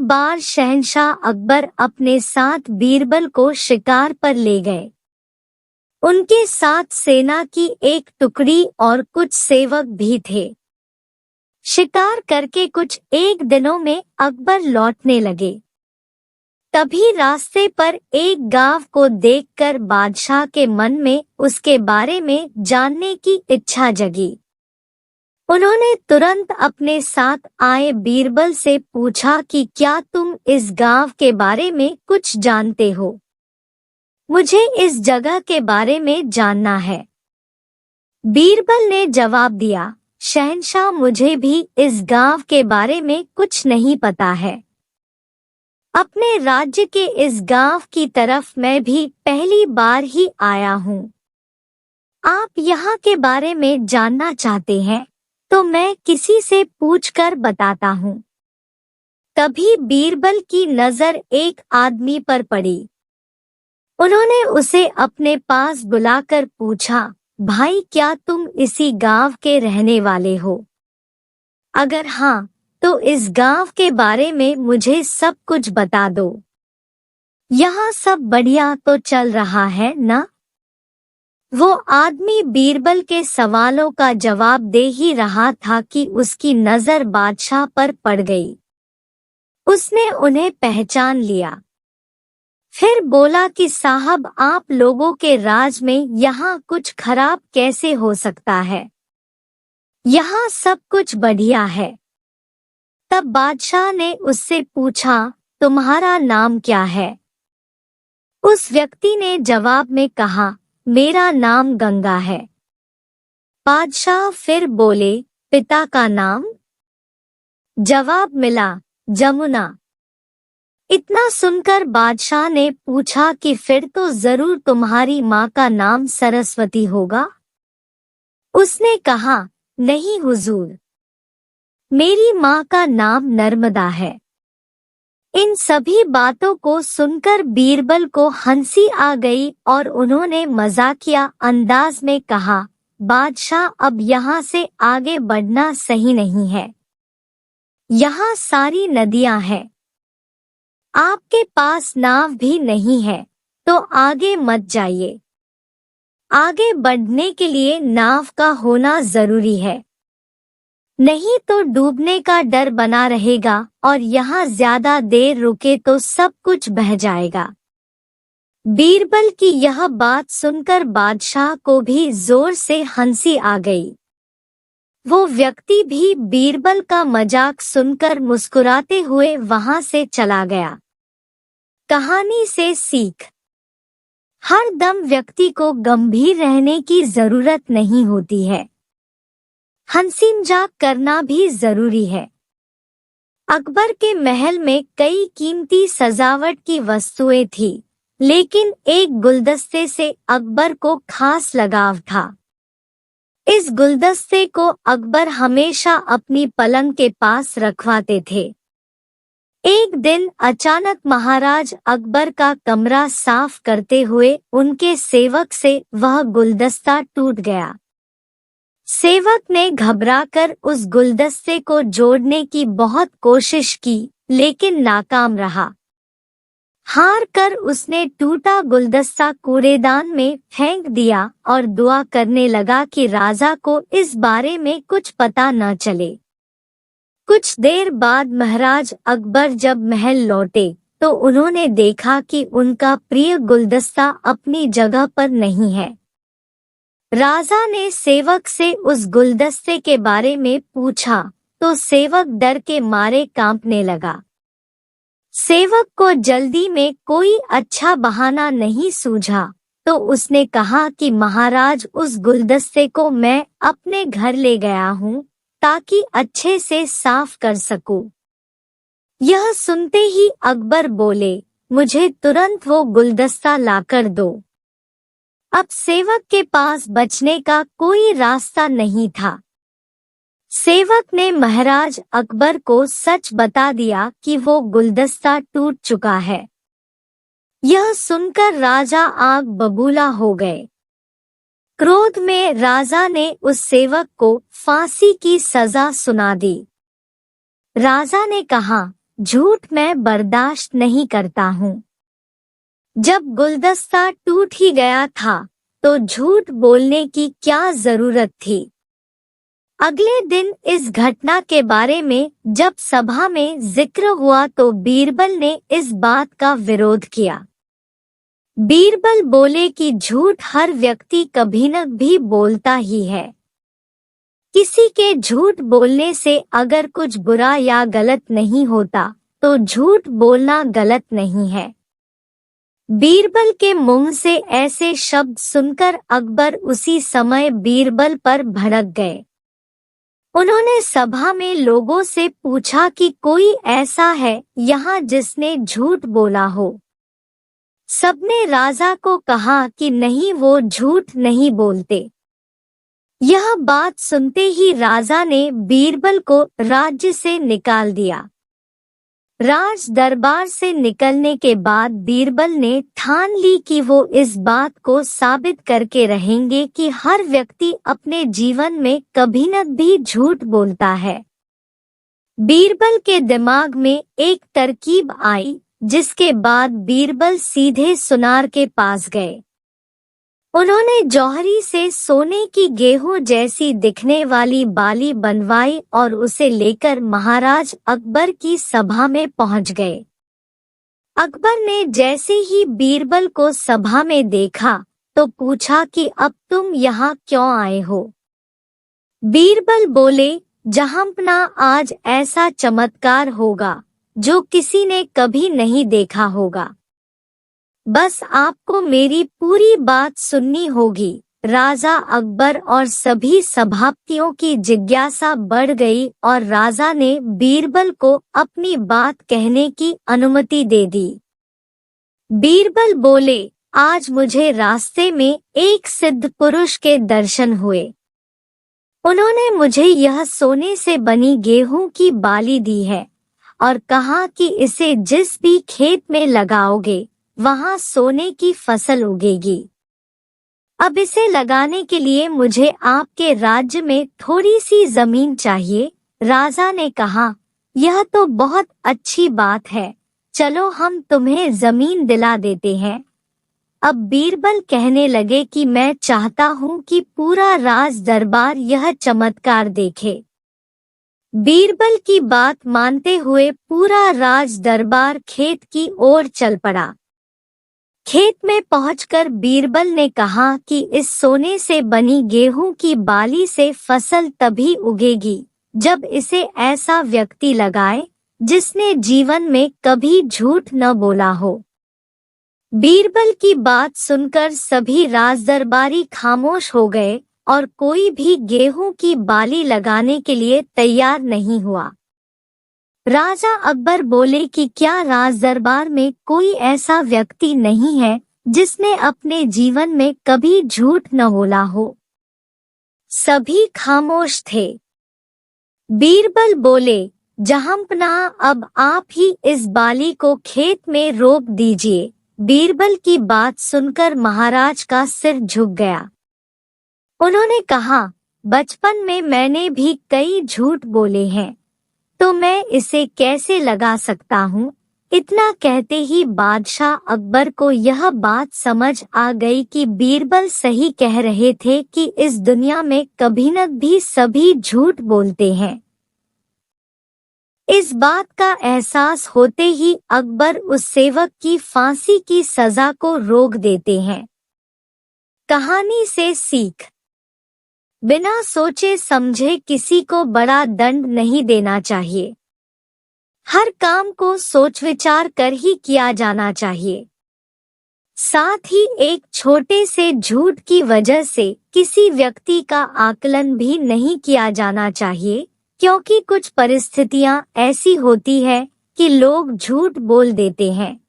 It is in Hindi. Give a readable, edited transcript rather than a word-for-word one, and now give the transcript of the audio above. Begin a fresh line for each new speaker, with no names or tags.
बार शहंशाह अकबर अपने साथ बीरबल को शिकार पर ले गए। उनके साथ सेना की एक टुकड़ी और कुछ सेवक भी थे। शिकार करके कुछ एक दिनों में अकबर लौटने लगे। तभी रास्ते पर एक गांव को देखकर बादशाह के मन में उसके बारे में जानने की इच्छा जगी। उन्होंने तुरंत अपने साथ आए बीरबल से पूछा कि क्या तुम इस गांव के बारे में कुछ जानते हो? मुझे इस जगह के बारे में जानना है। बीरबल ने जवाब दिया, शहंशाह, मुझे भी इस गांव के बारे में कुछ नहीं पता है। अपने राज्य के इस गांव की तरफ मैं भी पहली बार ही आया हूँ। आप यहाँ के बारे में जानना चाहते हैं तो मैं किसी से पूछकर बताता हूँ। तभी बीरबल की नजर एक आदमी पर पड़ी। उन्होंने उसे अपने पास बुलाकर पूछा, भाई, क्या तुम इसी गांव के रहने वाले हो? अगर हाँ, तो इस गांव के बारे में मुझे सब कुछ बता दो। यहाँ सब बढ़िया तो चल रहा है ना? वो आदमी बीरबल के सवालों का जवाब दे ही रहा था कि उसकी नजर बादशाह पर पड़ गई। उसने उन्हें पहचान लिया। फिर बोला कि साहब, आप लोगों के राज में यहाँ कुछ खराब कैसे हो सकता है? यहाँ सब कुछ बढ़िया है। तब बादशाह ने उससे पूछा, तुम्हारा नाम क्या है? उस व्यक्ति ने जवाब में कहा, मेरा नाम गंगा है। बादशाह फिर बोले, पिता का नाम? जवाब मिला, जमुना। इतना सुनकर बादशाह ने पूछा कि फिर तो जरूर तुम्हारी माँ का नाम सरस्वती होगा? उसने कहा, नहीं हुजूर, मेरी माँ का नाम नर्मदा है। इन सभी बातों को सुनकर बीरबल को हंसी आ गई और उन्होंने मजाकिया अंदाज में कहा, बादशाह, अब यहाँ से आगे बढ़ना सही नहीं है। यहाँ सारी नदियाँ हैं। आपके पास नाव भी नहीं है, तो आगे मत जाइए। आगे बढ़ने के लिए नाव का होना जरूरी है, नहीं तो डूबने का डर बना रहेगा और यहाँ ज्यादा देर रुके तो सब कुछ बह जाएगा। बीरबल की यह बात सुनकर बादशाह को भी जोर से हंसी आ गई। वो व्यक्ति भी बीरबल का मजाक सुनकर मुस्कुराते हुए वहां से चला गया। कहानी से सीख: हर दम व्यक्ति को गंभीर रहने की जरूरत नहीं होती है, हंसी मजाक करना भी जरूरी है। अकबर के महल में कई कीमती सजावट की वस्तुएं थी, लेकिन एक गुलदस्ते से अकबर को खास लगाव था। इस गुलदस्ते को अकबर हमेशा अपनी पलंग के पास रखवाते थे। एक दिन अचानक महाराज अकबर का कमरा साफ करते हुए उनके सेवक से वह गुलदस्ता टूट गया। सेवक ने घबराकर उस गुलदस्ते को जोड़ने की बहुत कोशिश की, लेकिन नाकाम रहा। हार कर उसने टूटा गुलदस्ता कूड़ेदान में फेंक दिया और दुआ करने लगा कि राजा को इस बारे में कुछ पता न चले। कुछ देर बाद महाराज अकबर जब महल लौटे तो उन्होंने देखा कि उनका प्रिय गुलदस्ता अपनी जगह पर नहीं है। राजा ने सेवक से उस गुलदस्ते के बारे में पूछा तो सेवक डर के मारे कांपने लगा। सेवक को जल्दी में कोई अच्छा बहाना नहीं सूझा तो उसने कहा कि महाराज, उस गुलदस्ते को मैं अपने घर ले गया हूँ ताकि अच्छे से साफ कर सकूं। यह सुनते ही अकबर बोले, मुझे तुरंत वो गुलदस्ता लाकर दो। अब सेवक के पास बचने का कोई रास्ता नहीं था। सेवक ने महाराज अकबर को सच बता दिया कि वो गुलदस्ता टूट चुका है। यह सुनकर राजा आग बबूला हो गए। क्रोध में राजा ने उस सेवक को फांसी की सजा सुना दी। राजा ने कहा, झूठ मैं बर्दाश्त नहीं करता हूँ। जब गुलदस्ता टूट ही गया था तो झूठ बोलने की क्या जरूरत थी। अगले दिन इस घटना के बारे में जब सभा में जिक्र हुआ तो बीरबल ने इस बात का विरोध किया। बीरबल बोले कि झूठ हर व्यक्ति कभी न भी बोलता ही है। किसी के झूठ बोलने से अगर कुछ बुरा या गलत नहीं होता तो झूठ बोलना गलत नहीं है। बीरबल के मुंह से ऐसे शब्द सुनकर अकबर उसी समय बीरबल पर भड़क गए। उन्होंने सभा में लोगों से पूछा कि कोई ऐसा है यहाँ जिसने झूठ बोला हो। सबने राजा को कहा कि नहीं, वो झूठ नहीं बोलते। यह बात सुनते ही राजा ने बीरबल को राज्य से निकाल दिया। राज दरबार से निकलने के बाद बीरबल ने ठान ली कि वो इस बात को साबित करके रहेंगे कि हर व्यक्ति अपने जीवन में कभी न भी झूठ बोलता है। बीरबल के दिमाग में एक तरकीब आई, जिसके बाद बीरबल सीधे सुनार के पास गए। उन्होंने जौहरी से सोने की गेहूं जैसी दिखने वाली बाली बनवाई और उसे लेकर महाराज अकबर की सभा में पहुंच गए। अकबर ने जैसे ही बीरबल को सभा में देखा तो पूछा कि अब तुम यहाँ क्यों आए हो। बीरबल बोले, जहांपना आज ऐसा चमत्कार होगा जो किसी ने कभी नहीं देखा होगा। बस आपको मेरी पूरी बात सुननी होगी। राजा अकबर और सभी सभापतियों की जिज्ञासा बढ़ गई और राजा ने बीरबल को अपनी बात कहने की अनुमति दे दी। बीरबल बोले, आज मुझे रास्ते में एक सिद्ध पुरुष के दर्शन हुए। उन्होंने मुझे यह सोने से बनी गेहूं की बाली दी है और कहा कि इसे जिस भी खेत में लगाओगे वहां सोने की फसल उगेगी। अब इसे लगाने के लिए मुझे आपके राज्य में थोड़ी सी जमीन चाहिए। राजा ने कहा, यह तो बहुत अच्छी बात है, चलो हम तुम्हें जमीन दिला देते हैं। अब बीरबल कहने लगे कि मैं चाहता हूँ कि पूरा राज दरबार यह चमत्कार देखे। बीरबल की बात मानते हुए पूरा राज दरबार खेत की ओर चल पड़ा। खेत में पहुंचकर बीरबल ने कहा कि इस सोने से बनी गेहूं की बाली से फसल तभी उगेगी जब इसे ऐसा व्यक्ति लगाए जिसने जीवन में कभी झूठ न बोला हो। बीरबल की बात सुनकर सभी राजदरबारी खामोश हो गए और कोई भी गेहूं की बाली लगाने के लिए तैयार नहीं हुआ। राजा अकबर बोले कि क्या राजदरबार में कोई ऐसा व्यक्ति नहीं है जिसने अपने जीवन में कभी झूठ न बोला हो। सभी खामोश थे। बीरबल बोले, जहांपना अब आप ही इस बाली को खेत में रोप दीजिए। बीरबल की बात सुनकर महाराज का सिर झुक गया। उन्होंने कहा, बचपन में मैंने भी कई झूठ बोले हैं, तो मैं इसे कैसे लगा सकता हूँ। इतना कहते ही बादशाह अकबर को यह बात समझ आ गई कि बीरबल सही कह रहे थे कि इस दुनिया में कभी न भी सभी झूठ बोलते हैं। इस बात का एहसास होते ही अकबर उस सेवक की फांसी की सजा को रोक देते हैं। कहानी से सीख, बिना सोचे समझे किसी को बड़ा दंड नहीं देना चाहिए। हर काम को सोच विचार कर ही किया जाना चाहिए। साथ ही एक छोटे से झूठ की वजह से किसी व्यक्ति का आकलन भी नहीं किया जाना चाहिए, क्योंकि कुछ परिस्थितियां ऐसी होती है कि लोग झूठ बोल देते हैं।